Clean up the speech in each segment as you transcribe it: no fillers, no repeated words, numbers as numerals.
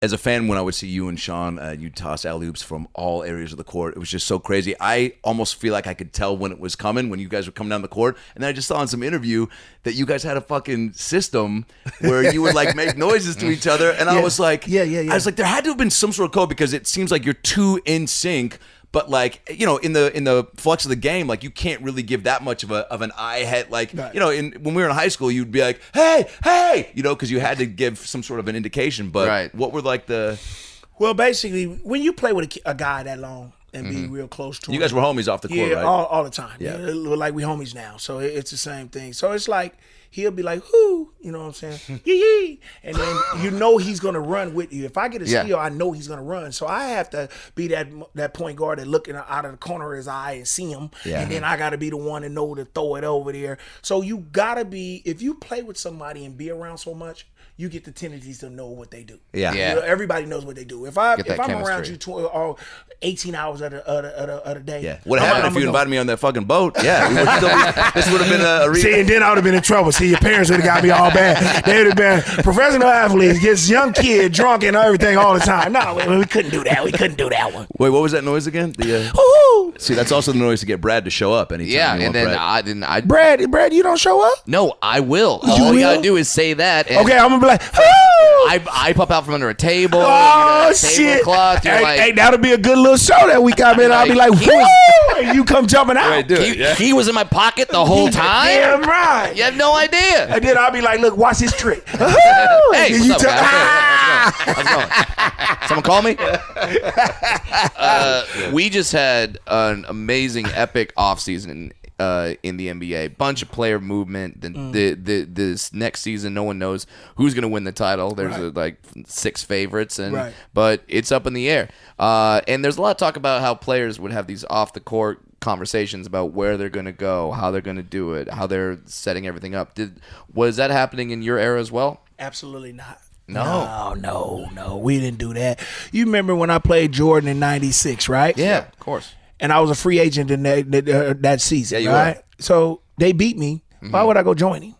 as a fan, when I would see you and Shawn, you'd toss alley-oops from all areas of the court. It was just so crazy. I almost feel like I could tell when it was coming, when you guys were coming down the court. And then I just saw in some interview that you guys had a fucking system where you would like make noises to each other. And I was like, I was like, there had to have been some sort of code, because it seems like you're too in sync. But like, you know, in the flux of the game, like you can't really give that much of an eye head. Like, you know, when we were in high school, you'd be like, hey, you know, because you had to give some sort of an indication. But what were like the? Well, basically, when you play with a guy that long and be real close to him, you guys were homies off the court, right? all the time. Yeah, like we homies now. So it's the same thing. So it's like he'll be like, "Whoo," you know what I'm saying? Yee, and then you know he's gonna run with you. If I get a steal, I know he's gonna run. So I have to be that point guard that looking out of the corner of his eye and see him. And then I gotta be the one to know to throw it over there. So you gotta be, if you play with somebody and be around so much, you get the tendencies to know what they do. Yeah. You know, everybody knows what they do. If I'm around you 18 hours of the day. Yeah. What happened if you invited me on that fucking boat? Yeah. This would have been a See, and then I would have been in trouble. See, your parents would have got me all bad. They would have been professional athletes, just young kid, drunk and everything all the time. No, we couldn't do that. We couldn't do that one. Wait, what was that noise again? See, that's also the noise to get Brad to show up anytime. Yeah, and then Brad, you don't show up? No, I will. All you gotta do is say that. And okay, I'm gonna be like, I pop out from under a table. Oh shit! Tablecloth, hey, that'll be a good little show that we got, man. I'll be like, woo! And you come jumping out. Wait, he was in my pocket the whole time. Damn right. You have no idea. And then I'll be like, look, watch this trick. Hey, what's up, guys? How's it going? Someone call me? We just had an amazing, epic offseason in the NBA. Bunch of player movement. This next season, no one knows who's going to win the title. There's like 6 favorites, but it's up in the air. And there's a lot of talk about how players would have these off-the-court conversations about where they're going to go, how they're going to do it, how they're setting everything up. Was that happening in your era as well? Absolutely not. No. We didn't do that. You remember when I played Jordan in '96, right? Yeah, of course. And I was a free agent in that season, right? Were. So they beat me. Mm-hmm. Why would I go join him?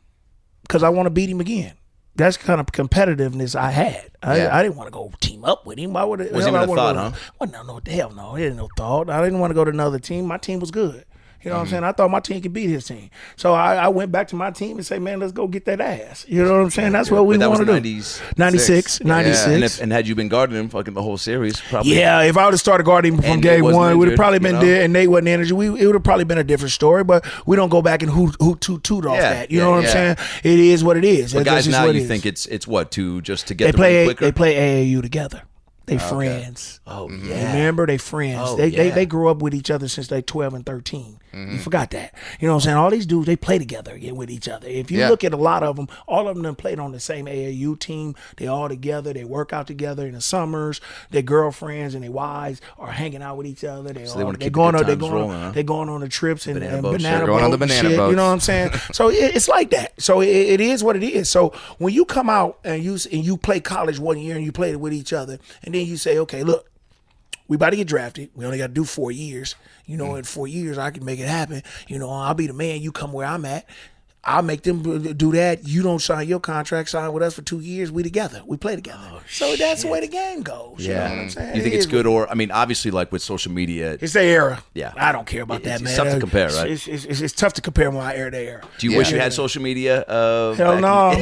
Because I want to beat him again. That's the kind of competitiveness I had. I didn't want to go team up with him. Why would it? Wasn't even a thought, huh? Well, no, hell no. It ain't no thought. I didn't want to go to another team. My team was good. You know what I'm saying? I thought my team could beat his team. So I went back to my team and say, man, let's go get that ass. You know what I'm saying? That's what we want to do. 96. And had you been guarding him fucking the whole series, probably. Yeah, if I would have started guarding him from game one, it would have probably been there, and Nate wasn't injured. It would have probably been a different story, but we don't go back and hoot off that. You know what I'm saying? It is what it is. But guys, now you think it's what, to get the ring quicker? They play AAU together. They friends. Oh, yeah. Remember, they friends. Oh, they grew up with each other since they 12 and 13. Mm-hmm. You forgot that. You know what I'm saying? All these dudes, they play together with each other. If you look at a lot of them, all of them played on the same AAU team. They all together. They work out together in the summers. Their girlfriends and their wives are hanging out with each other. They're going on the trips and banana boats. Going on the banana boats. You know what I'm saying? So it's like that. So it is what it is. So when you come out and you play college one year and you play it with each other, and then you say, okay, look, we about to get drafted. We only got to do 4 years. You know, in 4 years, I can make it happen. You know, I'll be the man. You come where I'm at. I'll make them do that. You don't sign your contract. Sign with us for 2 years. We together. We play together. Oh, so that's the way the game goes. Yeah. You know what I'm saying? You think it's good, or, I mean, obviously, like with social media. It's their era. Yeah. I don't care about that, man. It's tough to compare, right? It's tough to compare my era to era. Do you wish you had social media? Hell no.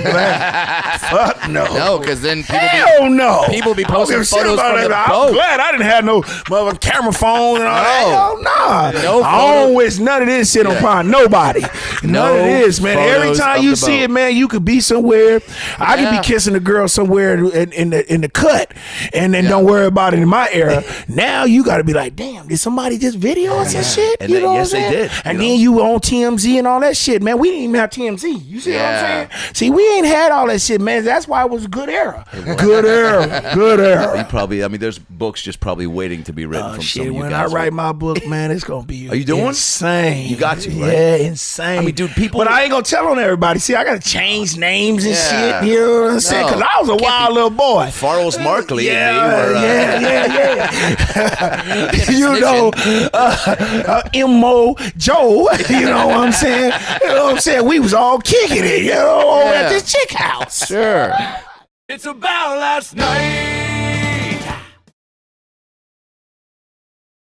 Fuck no. No, because then people be posting photos from the boat. I'm glad I didn't have no mother camera phone and all that. Hell no. No I don't wish none of this shit on nobody. None of this, man. Every time you see it, man, you could be somewhere. I could be kissing a girl somewhere in the cut, and then don't worry about it in my era. Now you got to be like, damn, did somebody just video us and shit? And you know yes, they did. And then you on TMZ and all that shit, man. We didn't even have TMZ. You see what I'm saying? See, we ain't had all that shit, man. That's why it was a good era. Good era. You probably, I mean, there's books just probably waiting to be written from some of you guys. When I write my book, man, it's gonna be Are you doing? Insane. You got to, right? Yeah, insane. I mean, dude, people. But I ain't gonna tell on everybody. See, I gotta change names and shit. You know what I'm saying? Because I was a wild little boy. Farrell's Markley and me were. You know, M.O. Joe. You know what I'm saying? You know what I'm saying? We was all kicking it, you know, over at this chick house. Sure. It's about last night.